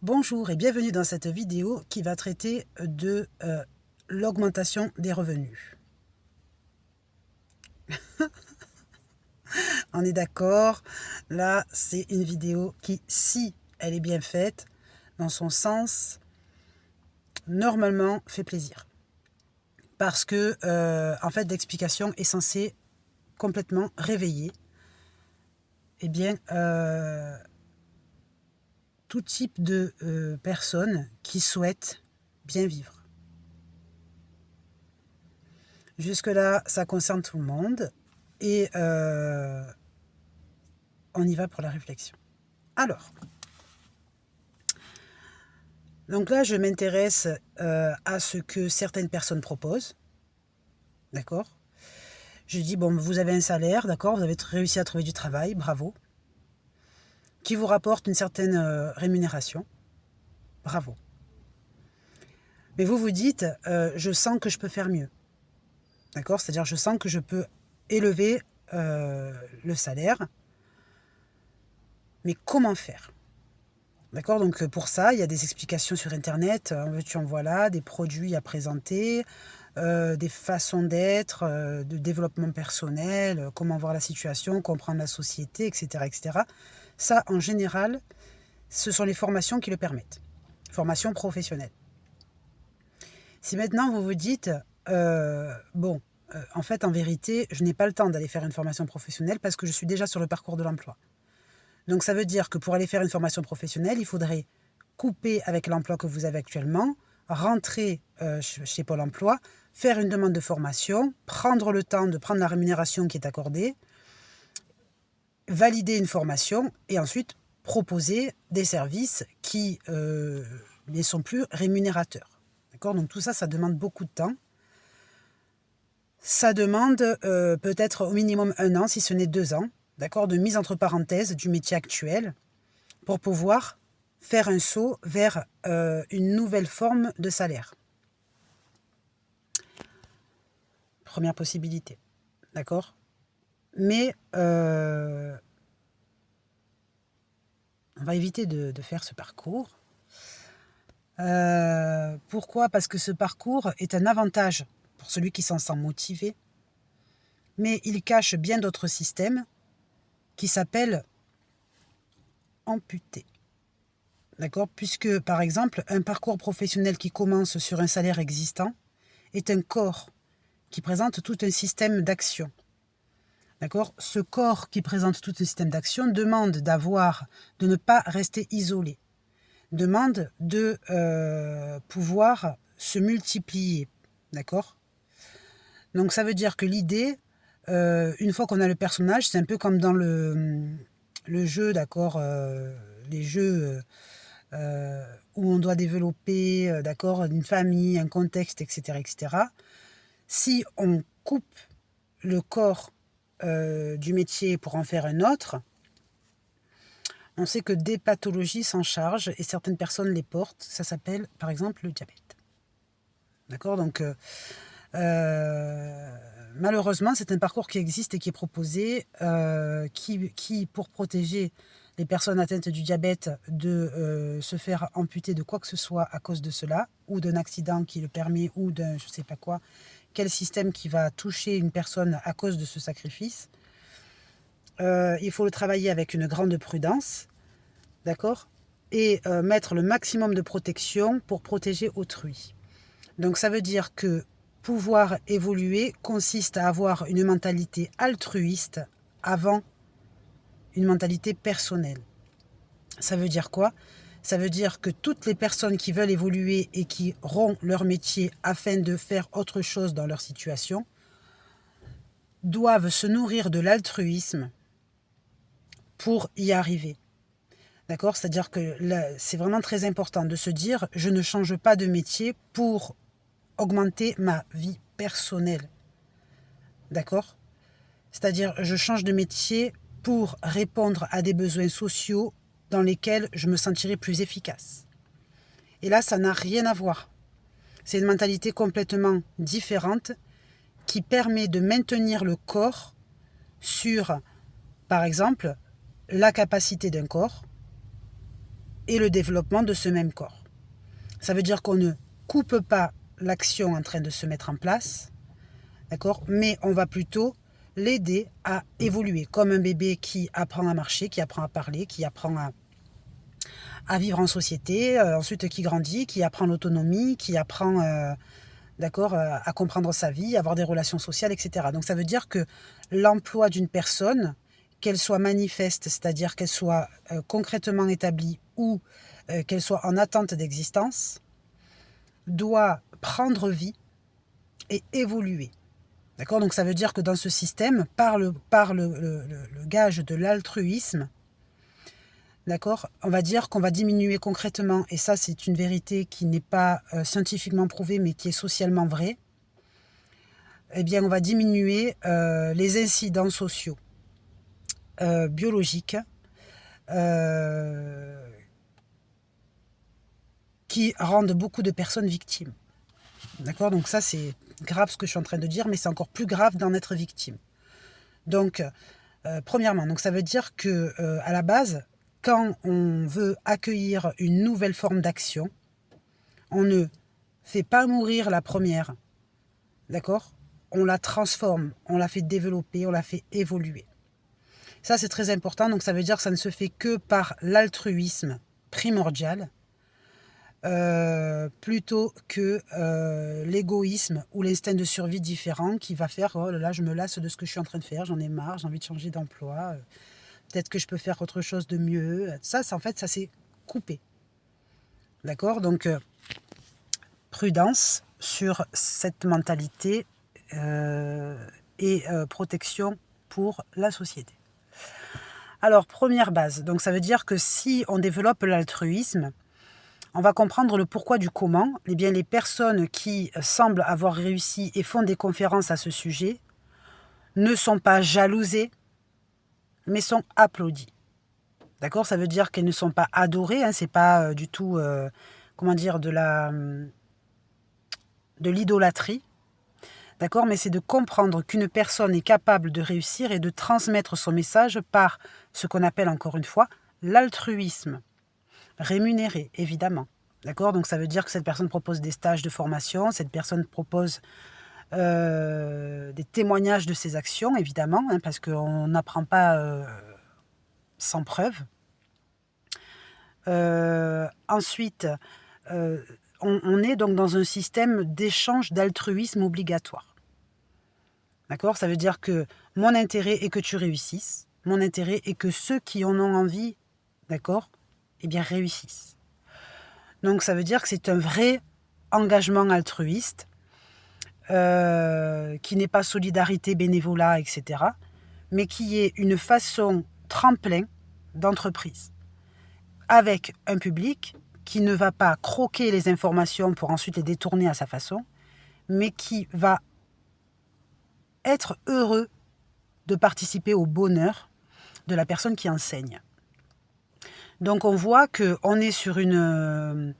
Bonjour et bienvenue dans cette vidéo qui va traiter de l'augmentation des revenus. On est d'accord, là c'est une vidéo qui, si elle est bien faite, dans son sens, normalement fait plaisir. Parce que, en fait, l'explication est censée complètement réveiller tout type de personnes qui souhaitent bien vivre. Jusque-là, ça concerne tout le monde et on y va pour la réflexion. Alors, donc là, je m'intéresse à ce que certaines personnes proposent, d'accord? Je dis, bon, vous avez un salaire, d'accord? Vous avez réussi à trouver du travail, bravo. Qui vous rapporte une certaine rémunération, bravo. Mais vous vous dites, je sens que je peux faire mieux, d'accord? C'est-à-dire, je sens que je peux élever le salaire, mais comment faire? D'accord, donc pour ça, il y a des explications sur Internet, en veux-tu en voilà, des produits à présenter, des façons d'être, de développement personnel, comment voir la situation, comprendre la société, etc., etc. Ça, en général, ce sont les formations qui le permettent. Formations professionnelles. Si maintenant vous vous dites, en fait, en vérité, je n'ai pas le temps d'aller faire une formation professionnelle parce que je suis déjà sur le parcours de l'emploi. Donc ça veut dire que pour aller faire une formation professionnelle, il faudrait couper avec l'emploi que vous avez actuellement, rentrer chez Pôle emploi, faire une demande de formation, prendre le temps de prendre la rémunération qui est accordée, valider une formation et ensuite proposer des services qui ne sont plus rémunérateurs. D'accord ? Donc tout ça, ça demande beaucoup de temps. Ça demande peut-être au minimum 1 an, si ce n'est 2 ans, d'accord, de mise entre parenthèses du métier actuel pour pouvoir faire un saut vers une nouvelle forme de salaire. Première possibilité, d'accord? Mais on va éviter de faire ce parcours. Pourquoi? Parce que ce parcours est un avantage pour celui qui s'en sent motivé, mais il cache bien d'autres systèmes qui s'appellent amputés. D'accord? Puisque, par exemple, un parcours professionnel qui commence sur un salaire existant est un corps qui présente tout un système d'action. D'accord? Ce corps qui présente tout un système d'action demande de ne pas rester isolé, demande de pouvoir se multiplier. D'accord? Donc ça veut dire que l'idée, une fois qu'on a le personnage, c'est un peu comme dans le jeu, d'accord, les jeux où on doit développer, d'accord, une famille, un contexte, etc., etc. Si on coupe le corps du métier pour en faire un autre, on sait que des pathologies s'en chargent et certaines personnes les portent. Ça s'appelle, par exemple, le diabète. D'accord? Donc, malheureusement, c'est un parcours qui existe et qui est proposé, qui, pour protéger les personnes atteintes du diabète de se faire amputer de quoi que ce soit à cause de cela, ou d'un accident qui le permet, ou d'un je ne sais pas quoi, quel système qui va toucher une personne à cause de ce sacrifice. Il faut le travailler avec une grande prudence, d'accord? Et mettre le maximum de protection pour protéger autrui. Donc ça veut dire que pouvoir évoluer consiste à avoir une mentalité altruiste avant une mentalité personnelle. Ça veut dire quoi? Ça veut dire que toutes les personnes qui veulent évoluer et qui auront leur métier afin de faire autre chose dans leur situation doivent se nourrir de l'altruisme pour y arriver. D'accord? C'est-à-dire que c'est vraiment très important de se dire je ne change pas de métier pour augmenter ma vie personnelle. D'accord? C'est-à-dire je change de métier pour répondre à des besoins sociaux dans lesquels je me sentirai plus efficace. Et là, ça n'a rien à voir. C'est une mentalité complètement différente qui permet de maintenir le corps sur, par exemple, la capacité d'un corps et le développement de ce même corps. Ça veut dire qu'on ne coupe pas l'action en train de se mettre en place, d'accord, mais on va plutôt l'aider à évoluer, comme un bébé qui apprend à marcher, qui apprend à parler, qui apprend à vivre en société, ensuite qui grandit, qui apprend l'autonomie, qui apprend d'accord, à comprendre sa vie, à avoir des relations sociales, etc. Donc ça veut dire que l'emploi d'une personne, qu'elle soit manifeste, c'est-à-dire qu'elle soit concrètement établie ou qu'elle soit en attente d'existence, doit prendre vie et évoluer. D'accord. Donc ça veut dire que dans ce système, par le gage de l'altruisme, d'accord, on va dire qu'on va diminuer concrètement, et ça c'est une vérité qui n'est pas scientifiquement prouvée mais qui est socialement vraie, eh bien on va diminuer les incidents sociaux, biologiques, qui rendent beaucoup de personnes victimes. D'accord. Donc ça c'est grave ce que je suis en train de dire, mais c'est encore plus grave d'en être victime. Donc, premièrement, donc ça veut dire que à la base, quand on veut accueillir une nouvelle forme d'action, on ne fait pas mourir la première, d'accord? On la transforme, on la fait développer, on la fait évoluer. Ça, c'est très important, donc ça veut dire que ça ne se fait que par l'altruisme primordial, plutôt que l'égoïsme ou l'instinct de survie différent qui va faire « oh là là, je me lasse de ce que je suis en train de faire, j'en ai marre, j'ai envie de changer d'emploi, peut-être que je peux faire autre chose de mieux ». Ça, en fait, ça s'est coupé. D'accord. Donc, prudence sur cette mentalité et protection pour la société. Alors, première base, donc ça veut dire que si on développe l'altruisme, on va comprendre le pourquoi du comment. Eh bien, les personnes qui semblent avoir réussi et font des conférences à ce sujet ne sont pas jalousées, mais sont applaudies. D'accord. Ça veut dire qu'elles ne sont pas adorées, hein, c'est pas du tout, comment dire, de l'idolâtrie. D'accord. Mais c'est de comprendre qu'une personne est capable de réussir et de transmettre son message par ce qu'on appelle, encore une fois, l'altruisme. Rémunéré, évidemment. D'accord. Donc ça veut dire que cette personne propose des stages de formation, cette personne propose des témoignages de ses actions, évidemment, hein, parce qu'on n'apprend pas sans preuve. Ensuite, on est donc dans un système d'échange d'altruisme obligatoire. D'accord. Ça veut dire que mon intérêt est que tu réussisses, mon intérêt est que ceux qui en ont envie, d'accord, eh bien réussissent. Donc ça veut dire que c'est un vrai engagement altruiste, qui n'est pas solidarité, bénévolat, etc., mais qui est une façon tremplin d'entreprise, avec un public qui ne va pas croquer les informations pour ensuite les détourner à sa façon, mais qui va être heureux de participer au bonheur de la personne qui enseigne. Donc on voit qu'on est sur une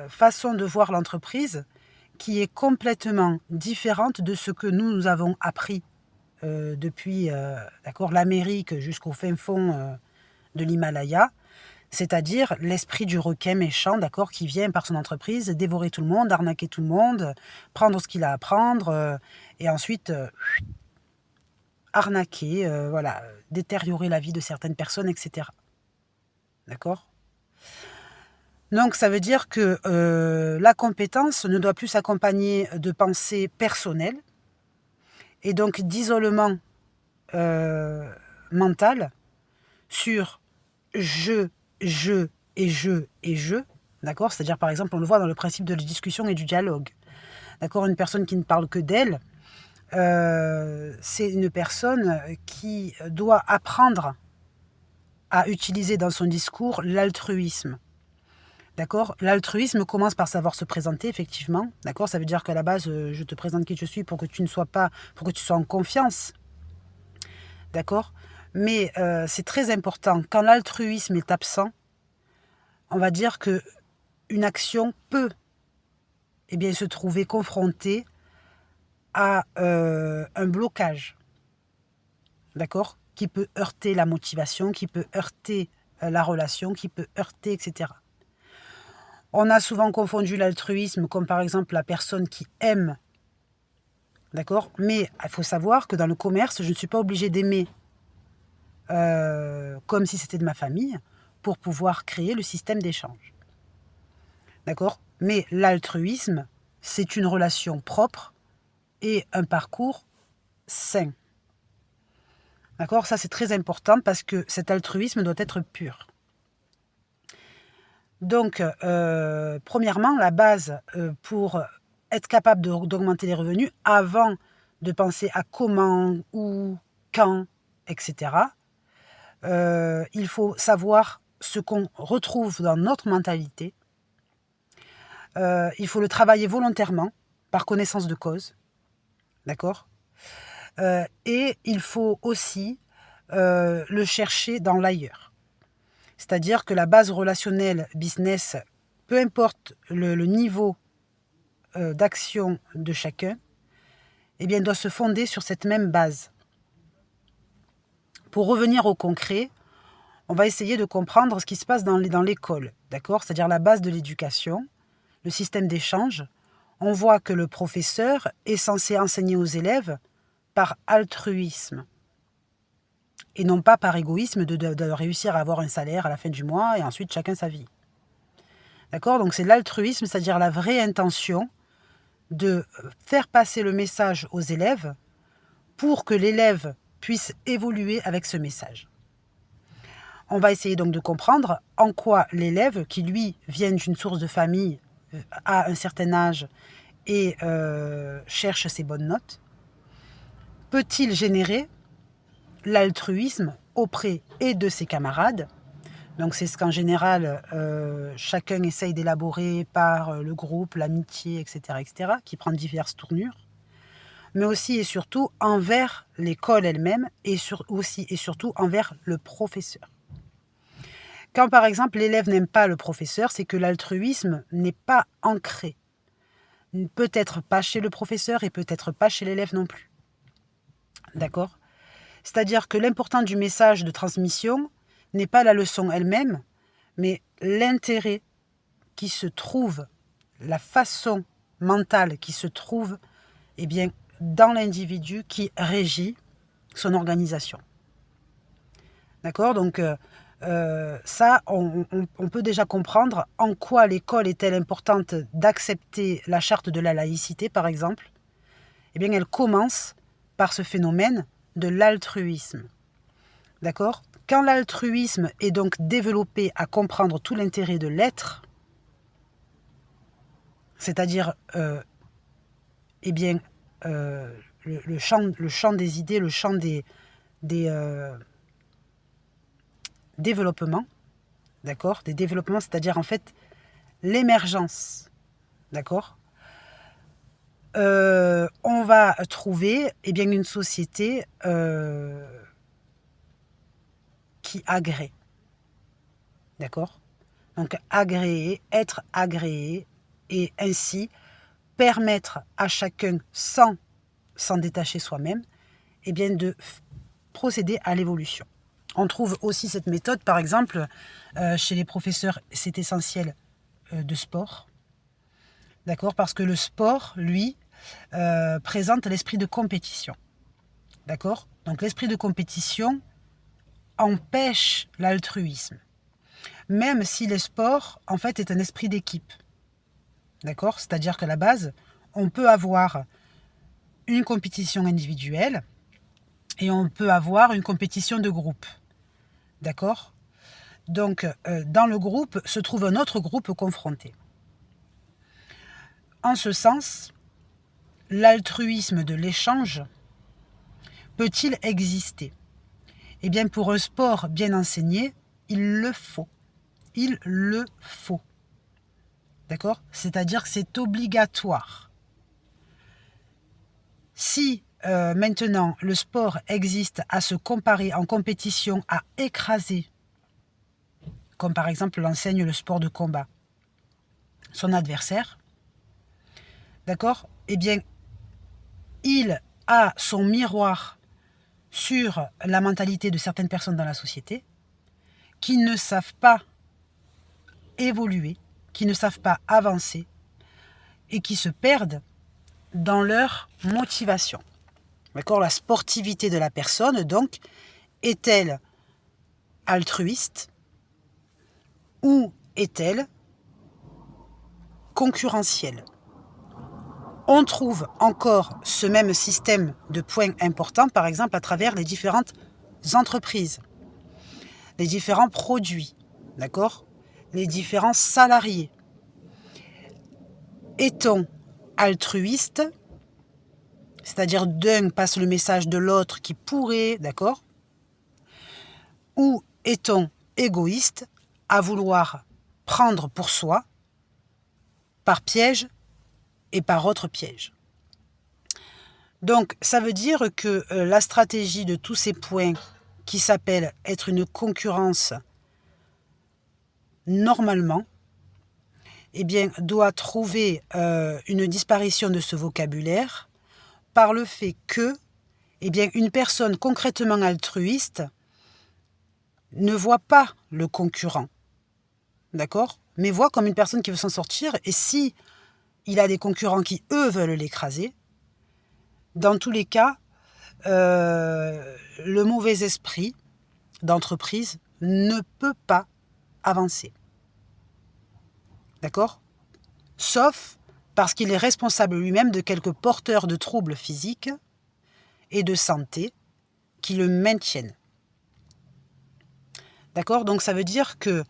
façon de voir l'entreprise qui est complètement différente de ce que nous avons appris depuis d'accord, l'Amérique jusqu'au fin fond de l'Himalaya, c'est-à-dire l'esprit du requin méchant, d'accord, qui vient par son entreprise dévorer tout le monde, arnaquer tout le monde, prendre ce qu'il a à prendre et ensuite arnaquer, voilà, détériorer la vie de certaines personnes, etc. D'accord. Donc ça veut dire que la compétence ne doit plus s'accompagner de pensées personnelles et donc d'isolement mental sur je et je, d'accord. C'est-à-dire par exemple on le voit dans le principe de la discussion et du dialogue. D'accord. Une personne qui ne parle que d'elle, c'est une personne qui doit apprendre à utiliser dans son discours l'altruisme. D'accord. L'altruisme commence par savoir se présenter, effectivement. D'accord. Ça veut dire qu'à la base, je te présente qui je suis pour que tu sois en confiance. D'accord. Mais c'est très important. Quand l'altruisme est absent, on va dire que une action peut se trouver confrontée à un blocage. D'accord. Qui peut heurter la motivation, qui peut heurter la relation, qui peut heurter, etc. On a souvent confondu l'altruisme comme par exemple la personne qui aime, d'accord? Mais il faut savoir que dans le commerce, je ne suis pas obligée d'aimer comme si c'était de ma famille pour pouvoir créer le système d'échange, d'accord? Mais l'altruisme, c'est une relation propre et un parcours sain. D'accord? Ça, c'est très important parce que cet altruisme doit être pur. Donc, premièrement, la base pour être capable d'augmenter les revenus, avant de penser à comment, où, quand, etc., il faut savoir ce qu'on retrouve dans notre mentalité. Il faut le travailler volontairement, par connaissance de cause. D'accord? Et il faut aussi le chercher dans l'ailleurs. C'est-à-dire que la base relationnelle business, peu importe le niveau d'action de chacun, eh bien, doit se fonder sur cette même base. Pour revenir au concret, on va essayer de comprendre ce qui se passe dans l'école, d'accord? C'est-à-dire la base de l'éducation, le système d'échange. On voit que le professeur est censé enseigner aux élèves par altruisme et non pas par égoïsme de réussir à avoir un salaire à la fin du mois et ensuite chacun sa vie. D'accord? Donc c'est l'altruisme, c'est-à-dire la vraie intention de faire passer le message aux élèves pour que l'élève puisse évoluer avec ce message. On va essayer donc de comprendre en quoi l'élève, qui lui vient d'une source de famille, a un certain âge et cherche ses bonnes notes, peut-il générer l'altruisme auprès et de ses camarades. Donc c'est ce qu'en général chacun essaye d'élaborer par le groupe, l'amitié, etc., qui prend diverses tournures, mais aussi et surtout envers l'école elle-même et aussi et surtout envers le professeur. Quand par exemple l'élève n'aime pas le professeur, c'est que l'altruisme n'est pas ancré. Peut-être pas chez le professeur et peut-être pas chez l'élève non plus. D'accord? C'est-à-dire que l'important du message de transmission n'est pas la leçon elle-même, mais l'intérêt qui se trouve, la façon mentale qui se trouve eh bien, dans l'individu qui régit son organisation. D'accord? Donc, ça, on peut déjà comprendre en quoi l'école est-elle importante d'accepter la charte de la laïcité, par exemple. Eh bien, elle commence par ce phénomène de l'altruisme. D'accord? Quand l'altruisme est donc développé à comprendre tout l'intérêt de l'être, c'est-à-dire eh bien, le champ des idées, le champ des développements, d'accord? Des développements, c'est-à-dire en fait l'émergence, d'accord? On va trouver eh bien, une société qui agrée, d'accord? Donc agréer, être agréé, et ainsi permettre à chacun, sans s'en détacher soi-même, eh bien de procéder à l'évolution. On trouve aussi cette méthode, par exemple, chez les professeurs, c'est essentiel, de sport. D'accord? Parce que le sport, lui, présente l'esprit de compétition. D'accord? Donc l'esprit de compétition empêche l'altruisme. Même si le sport, en fait, est un esprit d'équipe. D'accord? C'est-à-dire qu'à la base, on peut avoir une compétition individuelle et on peut avoir une compétition de groupe. D'accord? Donc, dans le groupe se trouve un autre groupe confronté. En ce sens, l'altruisme de l'échange peut-il exister? Eh bien, pour un sport bien enseigné, il le faut. Il le faut. D'accord? C'est-à-dire que c'est obligatoire. Si maintenant le sport existe à se comparer en compétition, à écraser, comme par exemple l'enseigne le sport de combat, son adversaire, d'accord? Eh bien, il a son miroir sur la mentalité de certaines personnes dans la société, qui ne savent pas évoluer, qui ne savent pas avancer et qui se perdent dans leur motivation. D'accord ? La sportivité de la personne, donc, est-elle altruiste ou est-elle concurrentielle ? On trouve encore ce même système de points importants, par exemple, à travers les différentes entreprises, les différents produits, d'accord ? Les différents salariés. Est-on altruiste, c'est-à-dire d'un passe le message de l'autre qui pourrait, d'accord ? Ou est-on égoïste à vouloir prendre pour soi par piège et par autre piège. Donc, ça veut dire que la stratégie de tous ces points qui s'appellent être une concurrence normalement, eh bien, doit trouver une disparition de ce vocabulaire par le fait que, eh bien, une personne concrètement altruiste ne voit pas le concurrent, d'accord ? Mais voit comme une personne qui veut s'en sortir, et si il a des concurrents qui, eux, veulent l'écraser, dans tous les cas, le mauvais esprit d'entreprise ne peut pas avancer. D'accord ? Sauf parce qu'il est responsable lui-même de quelques porteurs de troubles physiques et de santé qui le maintiennent. D'accord ? Donc ça veut dire que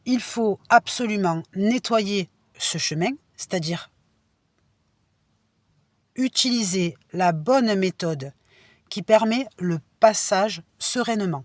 il faut absolument nettoyer ce chemin, c'est-à-dire utiliser la bonne méthode qui permet le passage sereinement.